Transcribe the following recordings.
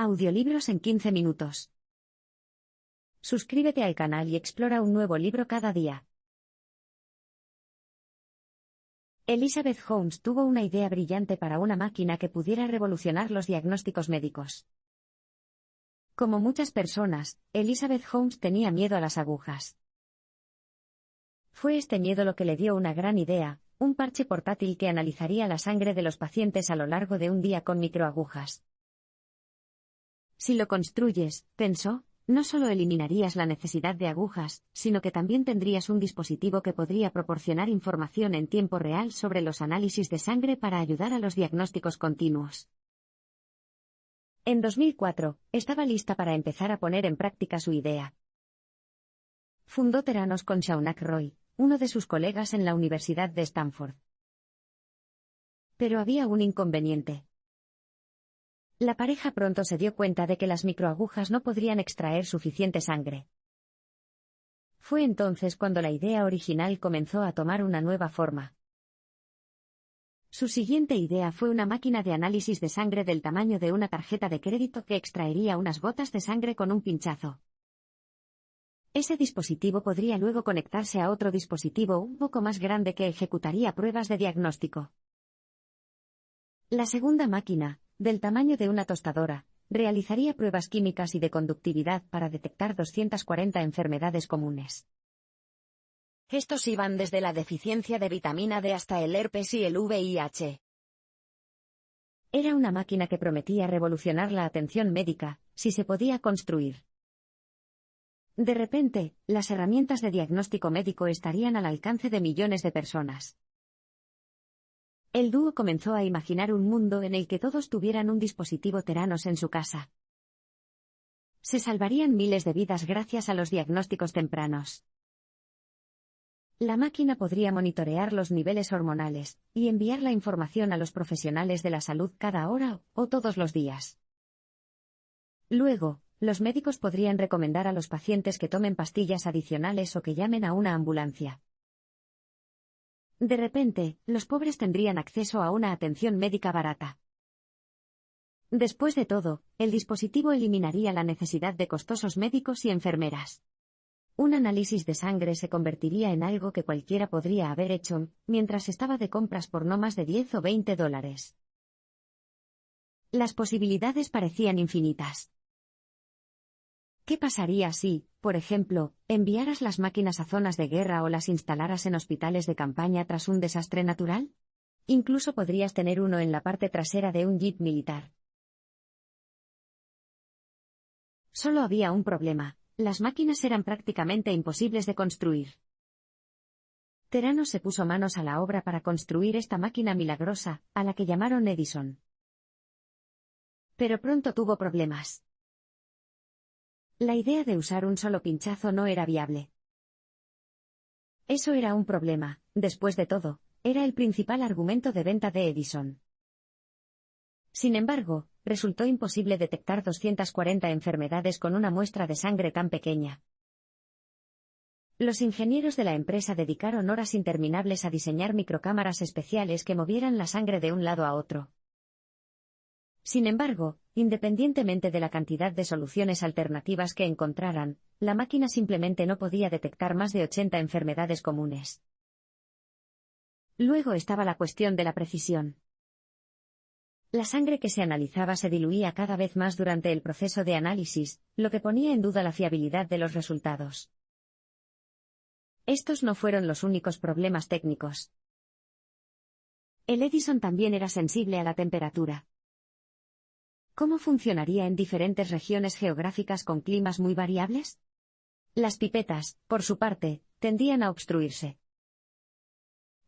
Audiolibros en 15 minutos. Suscríbete al canal y explora un nuevo libro cada día. Elizabeth Holmes tuvo una idea brillante para una máquina que pudiera revolucionar los diagnósticos médicos. Como muchas personas, Elizabeth Holmes tenía miedo a las agujas. Fue este miedo lo que le dio una gran idea, un parche portátil que analizaría la sangre de los pacientes a lo largo de un día con microagujas. Si lo construyes, pensó, no solo eliminarías la necesidad de agujas, sino que también tendrías un dispositivo que podría proporcionar información en tiempo real sobre los análisis de sangre para ayudar a los diagnósticos continuos. En 2004, estaba lista para empezar a poner en práctica su idea. Fundó Theranos con Shaunak Roy, uno de sus colegas en la Universidad de Stanford. Pero había un inconveniente. La pareja pronto se dio cuenta de que las microagujas no podrían extraer suficiente sangre. Fue entonces cuando la idea original comenzó a tomar una nueva forma. Su siguiente idea fue una máquina de análisis de sangre del tamaño de una tarjeta de crédito que extraería unas gotas de sangre con un pinchazo. Ese dispositivo podría luego conectarse a otro dispositivo un poco más grande que ejecutaría pruebas de diagnóstico. La segunda máquina, del tamaño de una tostadora, realizaría pruebas químicas y de conductividad para detectar 240 enfermedades comunes. Estos iban desde la deficiencia de vitamina D hasta el herpes y el VIH. Era una máquina que prometía revolucionar la atención médica, si se podía construir. De repente, las herramientas de diagnóstico médico estarían al alcance de millones de personas. El dúo comenzó a imaginar un mundo en el que todos tuvieran un dispositivo Theranos en su casa. Se salvarían miles de vidas gracias a los diagnósticos tempranos. La máquina podría monitorear los niveles hormonales y enviar la información a los profesionales de la salud cada hora o todos los días. Luego, los médicos podrían recomendar a los pacientes que tomen pastillas adicionales o que llamen a una ambulancia. De repente, los pobres tendrían acceso a una atención médica barata. Después de todo, el dispositivo eliminaría la necesidad de costosos médicos y enfermeras. Un análisis de sangre se convertiría en algo que cualquiera podría haber hecho, mientras estaba de compras por no más de 10 o 20 dólares. Las posibilidades parecían infinitas. ¿Qué pasaría si, por ejemplo, enviaras las máquinas a zonas de guerra o las instalaras en hospitales de campaña tras un desastre natural? Incluso podrías tener uno en la parte trasera de un jeep militar. Solo había un problema: las máquinas eran prácticamente imposibles de construir. Theranos se puso manos a la obra para construir esta máquina milagrosa, a la que llamaron Edison. Pero pronto tuvo problemas. La idea de usar un solo pinchazo no era viable. Eso era un problema, después de todo, era el principal argumento de venta de Edison. Sin embargo, resultó imposible detectar 240 enfermedades con una muestra de sangre tan pequeña. Los ingenieros de la empresa dedicaron horas interminables a diseñar microcámaras especiales que movieran la sangre de un lado a otro. Sin embargo, independientemente de la cantidad de soluciones alternativas que encontraran, la máquina simplemente no podía detectar más de 80 enfermedades comunes. Luego estaba la cuestión de la precisión. La sangre que se analizaba se diluía cada vez más durante el proceso de análisis, lo que ponía en duda la fiabilidad de los resultados. Estos no fueron los únicos problemas técnicos. El Edison también era sensible a la temperatura. ¿Cómo funcionaría en diferentes regiones geográficas con climas muy variables? Las pipetas, por su parte, tendían a obstruirse.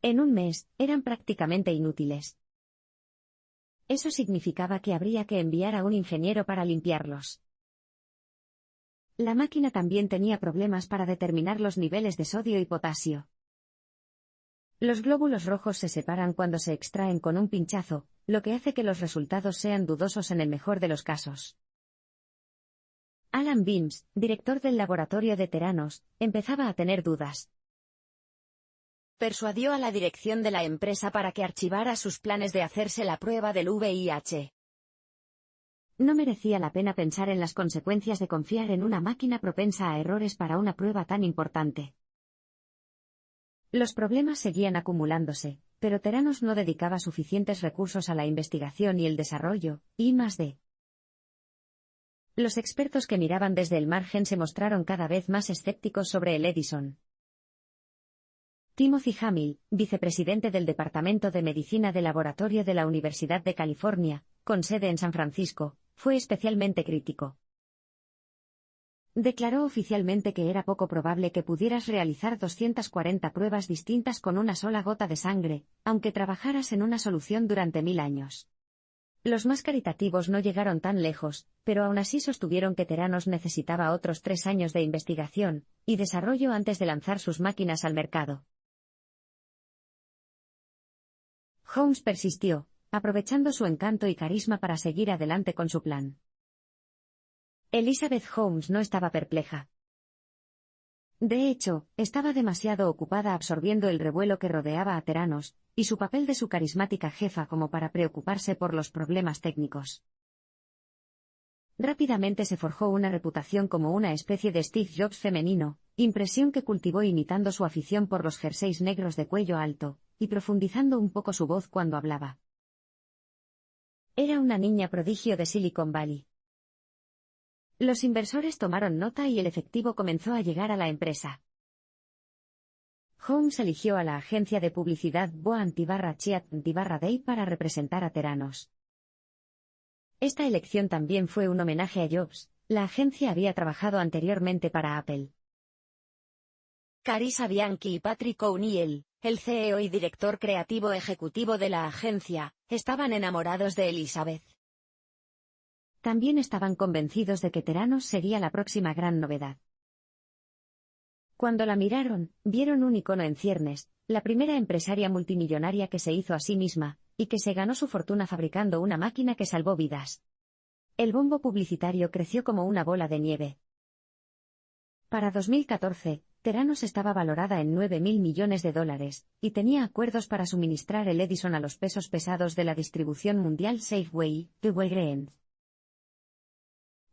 En un mes, eran prácticamente inútiles. Eso significaba que habría que enviar a un ingeniero para limpiarlos. La máquina también tenía problemas para determinar los niveles de sodio y potasio. Los glóbulos rojos se separan cuando se extraen con un pinchazo, lo que hace que los resultados sean dudosos en el mejor de los casos. Alan Beams, director del laboratorio de Theranos, empezaba a tener dudas. Persuadió a la dirección de la empresa para que archivara sus planes de hacerse la prueba del VIH. No merecía la pena pensar en las consecuencias de confiar en una máquina propensa a errores para una prueba tan importante. Los problemas seguían acumulándose, pero Theranos no dedicaba suficientes recursos a la investigación y el desarrollo, I+D. Los expertos que miraban desde el margen se mostraron cada vez más escépticos sobre el Edison. Timothy Hamill, vicepresidente del Departamento de Medicina del Laboratorio de la Universidad de California, con sede en San Francisco, fue especialmente crítico. Declaró oficialmente que era poco probable que pudieras realizar 240 pruebas distintas con una sola gota de sangre, aunque trabajaras en una solución durante 1000 años. Los más caritativos no llegaron tan lejos, pero aún así sostuvieron que Theranos necesitaba otros 3 años de investigación y desarrollo antes de lanzar sus máquinas al mercado. Holmes persistió, aprovechando su encanto y carisma para seguir adelante con su plan. Elizabeth Holmes no estaba perpleja. De hecho, estaba demasiado ocupada absorbiendo el revuelo que rodeaba a Theranos, y su papel de su carismática jefa como para preocuparse por los problemas técnicos. Rápidamente se forjó una reputación como una especie de Steve Jobs femenino, impresión que cultivó imitando su afición por los jerseys negros de cuello alto, y profundizando un poco su voz cuando hablaba. Era una niña prodigio de Silicon Valley. Los inversores tomaron nota y el efectivo comenzó a llegar a la empresa. Holmes eligió a la agencia de publicidad Boa_Chiat_Day para representar a Theranos. Esta elección también fue un homenaje a Jobs. La agencia había trabajado anteriormente para Apple. Carissa Bianchi y Patrick O'Neill, el CEO y director creativo ejecutivo de la agencia, estaban enamorados de Elizabeth. También estaban convencidos de que Theranos sería la próxima gran novedad. Cuando la miraron, vieron un icono en ciernes, la primera empresaria multimillonaria que se hizo a sí misma, y que se ganó su fortuna fabricando una máquina que salvó vidas. El bombo publicitario creció como una bola de nieve. Para 2014, Theranos estaba valorada en $9.000 millones, y tenía acuerdos para suministrar el Edison a los pesos pesados de la distribución mundial Safeway, de Walgreens.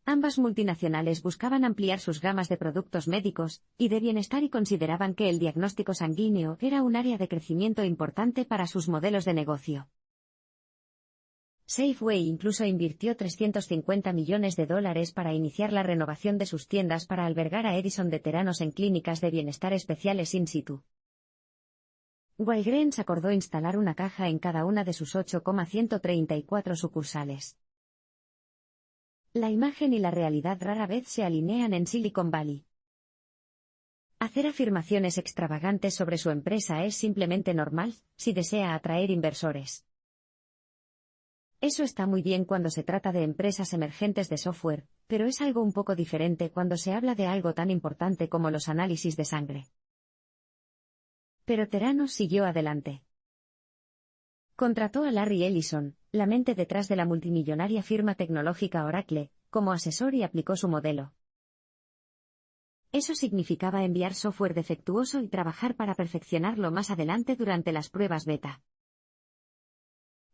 Ambas multinacionales buscaban ampliar sus gamas de productos médicos y de bienestar y consideraban que el diagnóstico sanguíneo era un área de crecimiento importante para sus modelos de negocio. Safeway incluso invirtió $350 millones para iniciar la renovación de sus tiendas para albergar a Edison de Theranos en clínicas de bienestar especiales in situ. Walgreens acordó instalar una caja en cada una de sus 8,134 sucursales. La imagen y la realidad rara vez se alinean en Silicon Valley. Hacer afirmaciones extravagantes sobre su empresa es simplemente normal, si desea atraer inversores. Eso está muy bien cuando se trata de empresas emergentes de software, pero es algo un poco diferente cuando se habla de algo tan importante como los análisis de sangre. Pero Theranos siguió adelante. Contrató a Larry Ellison, la mente detrás de la multimillonaria firma tecnológica Oracle, como asesor y aplicó su modelo. Eso significaba enviar software defectuoso y trabajar para perfeccionarlo más adelante durante las pruebas beta.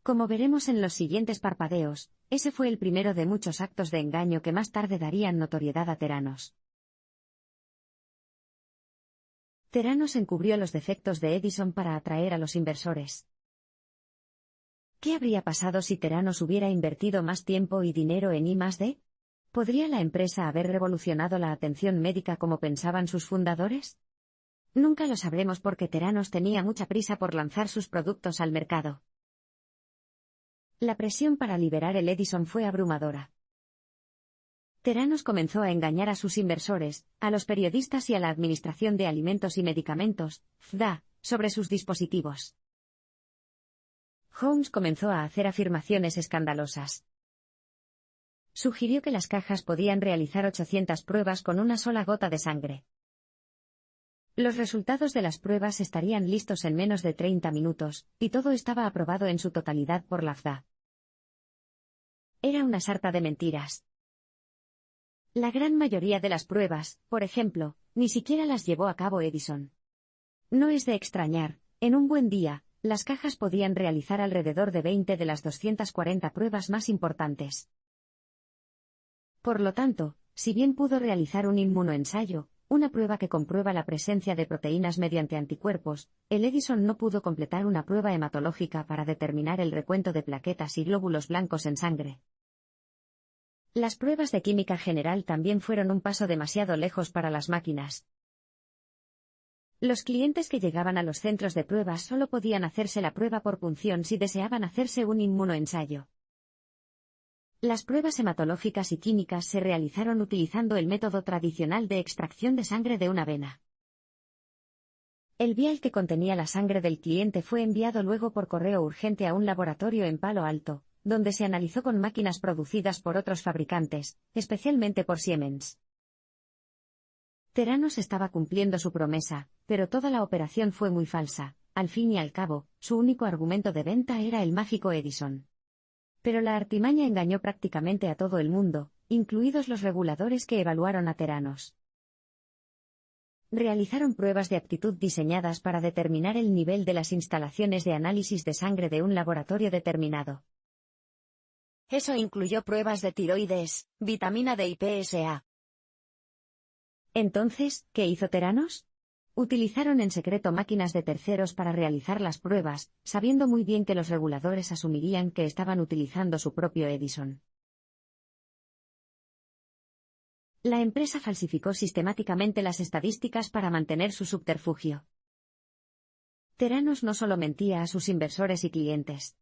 Como veremos en los siguientes parpadeos, ese fue el primero de muchos actos de engaño que más tarde darían notoriedad a Theranos. Theranos encubrió los defectos de Edison para atraer a los inversores. ¿Qué habría pasado si Theranos hubiera invertido más tiempo y dinero en I+D? ¿Podría la empresa haber revolucionado la atención médica como pensaban sus fundadores? Nunca lo sabremos porque Theranos tenía mucha prisa por lanzar sus productos al mercado. La presión para liberar el Edison fue abrumadora. Theranos comenzó a engañar a sus inversores, a los periodistas y a la Administración de Alimentos y Medicamentos, FDA, sobre sus dispositivos. Holmes comenzó a hacer afirmaciones escandalosas. Sugirió que las cajas podían realizar 800 pruebas con una sola gota de sangre. Los resultados de las pruebas estarían listos en menos de 30 minutos, y todo estaba aprobado en su totalidad por la FDA. Era una sarta de mentiras. La gran mayoría de las pruebas, por ejemplo, ni siquiera las llevó a cabo Edison. No es de extrañar, en un buen día, las cajas podían realizar alrededor de 20 de las 240 pruebas más importantes. Por lo tanto, si bien pudo realizar un inmunoensayo, una prueba que comprueba la presencia de proteínas mediante anticuerpos, el Edison no pudo completar una prueba hematológica para determinar el recuento de plaquetas y glóbulos blancos en sangre. Las pruebas de química general también fueron un paso demasiado lejos para las máquinas. Los clientes que llegaban a los centros de pruebas solo podían hacerse la prueba por punción si deseaban hacerse un inmunoensayo. Las pruebas hematológicas y químicas se realizaron utilizando el método tradicional de extracción de sangre de una vena. El vial que contenía la sangre del cliente fue enviado luego por correo urgente a un laboratorio en Palo Alto, donde se analizó con máquinas producidas por otros fabricantes, especialmente por Siemens. Theranos estaba cumpliendo su promesa, pero toda la operación fue muy falsa. Al fin y al cabo, su único argumento de venta era el mágico Edison. Pero la artimaña engañó prácticamente a todo el mundo, incluidos los reguladores que evaluaron a Theranos. Realizaron pruebas de aptitud diseñadas para determinar el nivel de las instalaciones de análisis de sangre de un laboratorio determinado. Eso incluyó pruebas de tiroides, vitamina D y PSA. Entonces, ¿qué hizo Theranos? Utilizaron en secreto máquinas de terceros para realizar las pruebas, sabiendo muy bien que los reguladores asumirían que estaban utilizando su propio Edison. La empresa falsificó sistemáticamente las estadísticas para mantener su subterfugio. Theranos no solo mentía a sus inversores y clientes.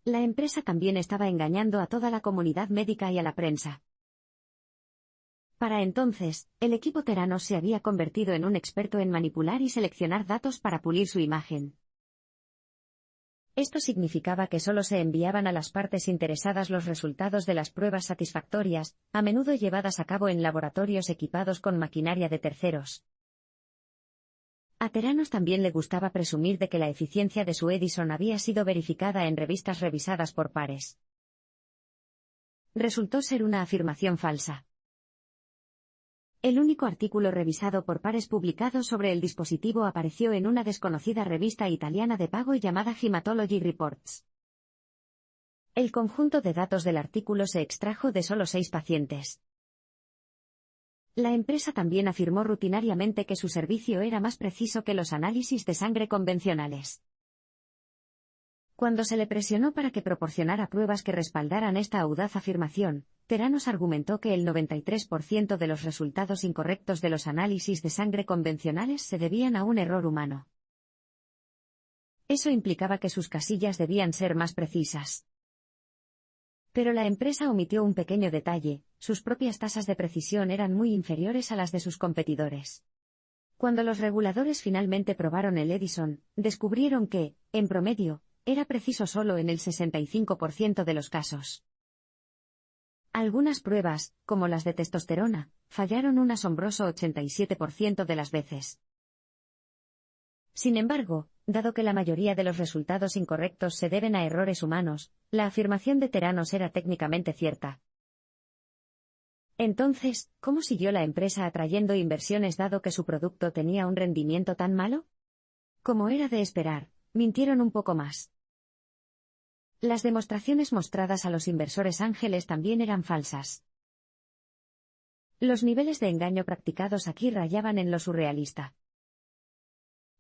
La empresa también estaba engañando a toda la comunidad médica y a la prensa. Para entonces, el equipo Theranos se había convertido en un experto en manipular y seleccionar datos para pulir su imagen. Esto significaba que solo se enviaban a las partes interesadas los resultados de las pruebas satisfactorias, a menudo llevadas a cabo en laboratorios equipados con maquinaria de terceros. A Theranos también le gustaba presumir de que la eficiencia de su Edison había sido verificada en revistas revisadas por pares. Resultó ser una afirmación falsa. El único artículo revisado por pares publicado sobre el dispositivo apareció en una desconocida revista italiana de pago llamada Hematology Reports. El conjunto de datos del artículo se extrajo de solo 6 pacientes. La empresa también afirmó rutinariamente que su servicio era más preciso que los análisis de sangre convencionales. Cuando se le presionó para que proporcionara pruebas que respaldaran esta audaz afirmación, Theranos argumentó que el 93% de los resultados incorrectos de los análisis de sangre convencionales se debían a un error humano. Eso implicaba que sus casillas debían ser más precisas. Pero la empresa omitió un pequeño detalle: sus propias tasas de precisión eran muy inferiores a las de sus competidores. Cuando los reguladores finalmente probaron el Edison, descubrieron que, en promedio, era preciso solo en el 65% de los casos. Algunas pruebas, como las de testosterona, fallaron un asombroso 87% de las veces. Sin embargo, dado que la mayoría de los resultados incorrectos se deben a errores humanos, la afirmación de Theranos era técnicamente cierta. Entonces, ¿cómo siguió la empresa atrayendo inversiones dado que su producto tenía un rendimiento tan malo? Como era de esperar, mintieron un poco más. Las demostraciones mostradas a los inversores ángeles también eran falsas. Los niveles de engaño practicados aquí rayaban en lo surrealista.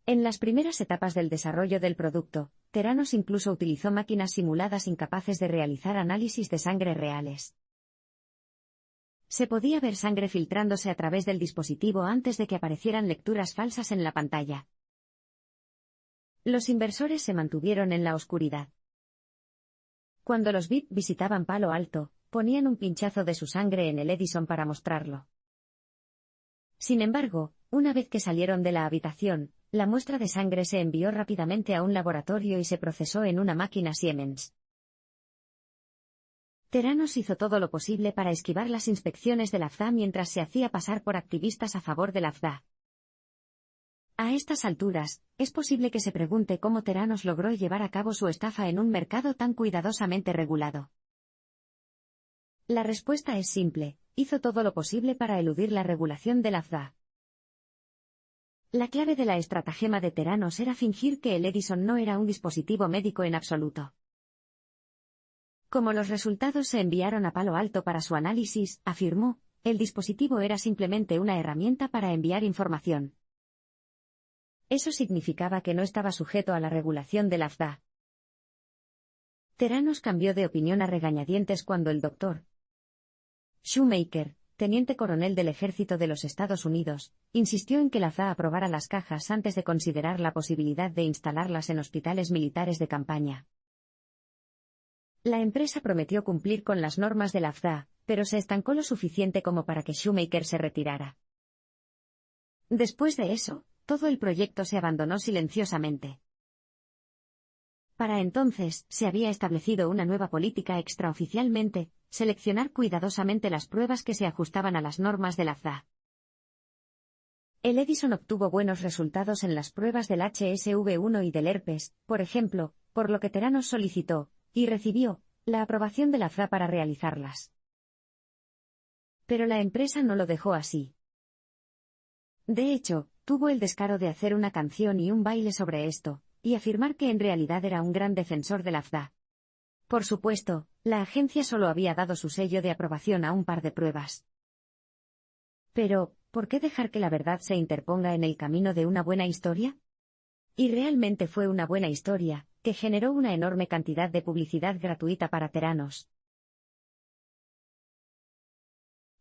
En las primeras etapas del desarrollo del producto, Theranos incluso utilizó máquinas simuladas incapaces de realizar análisis de sangre reales. Se podía ver sangre filtrándose a través del dispositivo antes de que aparecieran lecturas falsas en la pantalla. Los inversores se mantuvieron en la oscuridad. Cuando los VIP visitaban Palo Alto, ponían un pinchazo de su sangre en el Edison para mostrarlo. Sin embargo, una vez que salieron de la habitación, la muestra de sangre se envió rápidamente a un laboratorio y se procesó en una máquina Siemens. Theranos hizo todo lo posible para esquivar las inspecciones de la FDA mientras se hacía pasar por activistas a favor de la FDA. A estas alturas, es posible que se pregunte cómo Theranos logró llevar a cabo su estafa en un mercado tan cuidadosamente regulado. La respuesta es simple: hizo todo lo posible para eludir la regulación de la FDA. La clave de la estratagema de Theranos era fingir que el Edison no era un dispositivo médico en absoluto. Como los resultados se enviaron a Palo Alto para su análisis, afirmó, el dispositivo era simplemente una herramienta para enviar información. Eso significaba que no estaba sujeto a la regulación de la FDA. Theranos cambió de opinión a regañadientes cuando el Dr. Shoemaker, teniente coronel del Ejército de los Estados Unidos, insistió en que la FDA aprobara las cajas antes de considerar la posibilidad de instalarlas en hospitales militares de campaña. La empresa prometió cumplir con las normas de la FDA, pero se estancó lo suficiente como para que Shoemaker se retirara. Después de eso, todo el proyecto se abandonó silenciosamente. Para entonces, se había establecido una nueva política extraoficialmente, seleccionar cuidadosamente las pruebas que se ajustaban a las normas de la FDA. El Edison obtuvo buenos resultados en las pruebas del HSV-1 y del herpes, por ejemplo, por lo que Theranos solicitó, y recibió, la aprobación de la FDA para realizarlas. Pero la empresa no lo dejó así. De hecho, tuvo el descaro de hacer una canción y un baile sobre esto, y afirmar que en realidad era un gran defensor de la FDA. Por supuesto, la agencia solo había dado su sello de aprobación a un par de pruebas. Pero, ¿por qué dejar que la verdad se interponga en el camino de una buena historia? Y realmente fue una buena historia, que generó una enorme cantidad de publicidad gratuita para Theranos.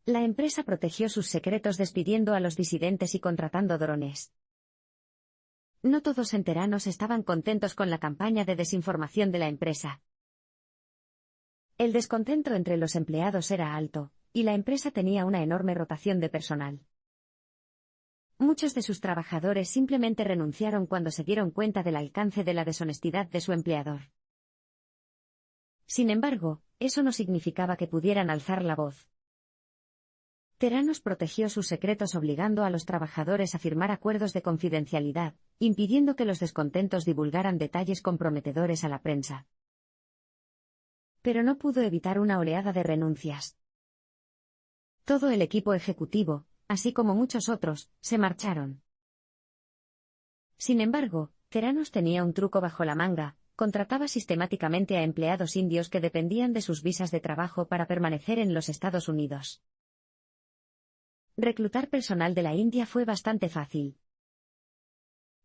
La empresa protegió sus secretos despidiendo a los disidentes y contratando drones. No todos en Theranos estaban contentos con la campaña de desinformación de la empresa. El descontento entre los empleados era alto, y la empresa tenía una enorme rotación de personal. Muchos de sus trabajadores simplemente renunciaron cuando se dieron cuenta del alcance de la deshonestidad de su empleador. Sin embargo, eso no significaba que pudieran alzar la voz. Theranos protegió sus secretos obligando a los trabajadores a firmar acuerdos de confidencialidad, impidiendo que los descontentos divulgaran detalles comprometedores a la prensa. Pero no pudo evitar una oleada de renuncias. Todo el equipo ejecutivo, así como muchos otros, se marcharon. Sin embargo, Theranos tenía un truco bajo la manga, contrataba sistemáticamente a empleados indios que dependían de sus visas de trabajo para permanecer en los Estados Unidos. Reclutar personal de la India fue bastante fácil.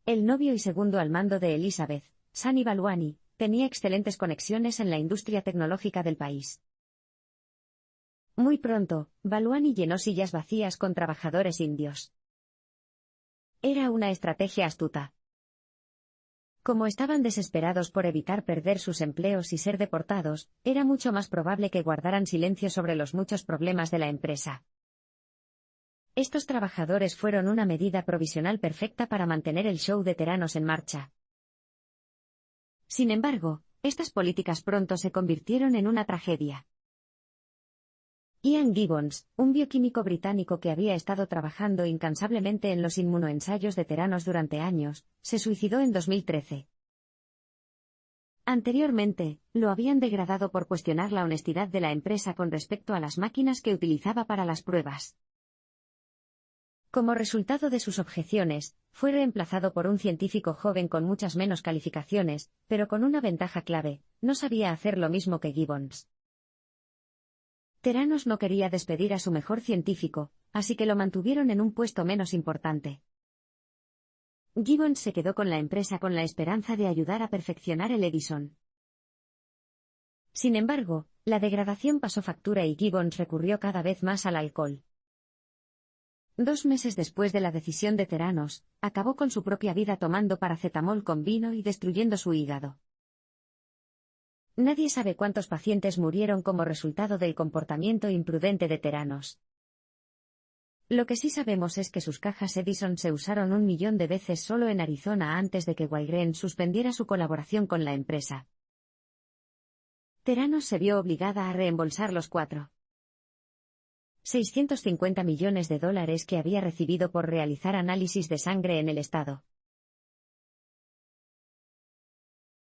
El novio y segundo al mando de Elizabeth, Sunny Balwani, tenía excelentes conexiones en la industria tecnológica del país. Muy pronto, Balwani llenó sillas vacías con trabajadores indios. Era una estrategia astuta. Como estaban desesperados por evitar perder sus empleos y ser deportados, era mucho más probable que guardaran silencio sobre los muchos problemas de la empresa. Estos trabajadores fueron una medida provisional perfecta para mantener el show de Theranos en marcha. Sin embargo, estas políticas pronto se convirtieron en una tragedia. Ian Gibbons, un bioquímico británico que había estado trabajando incansablemente en los inmunoensayos de Theranos durante años, se suicidó en 2013. Anteriormente, lo habían degradado por cuestionar la honestidad de la empresa con respecto a las máquinas que utilizaba para las pruebas. Como resultado de sus objeciones, fue reemplazado por un científico joven con muchas menos calificaciones, pero con una ventaja clave: no sabía hacer lo mismo que Gibbons. Theranos no quería despedir a su mejor científico, así que lo mantuvieron en un puesto menos importante. Gibbons se quedó con la empresa con la esperanza de ayudar a perfeccionar el Edison. Sin embargo, la degradación pasó factura y Gibbons recurrió cada vez más al alcohol. 2 meses después de la decisión de Theranos, acabó con su propia vida tomando paracetamol con vino y destruyendo su hígado. Nadie sabe cuántos pacientes murieron como resultado del comportamiento imprudente de Theranos. Lo que sí sabemos es que sus cajas Edison se usaron 1 millón de veces solo en Arizona antes de que Walgreens suspendiera su colaboración con la empresa. Theranos se vio obligada a reembolsar los $450 millones que había recibido por realizar análisis de sangre en el estado.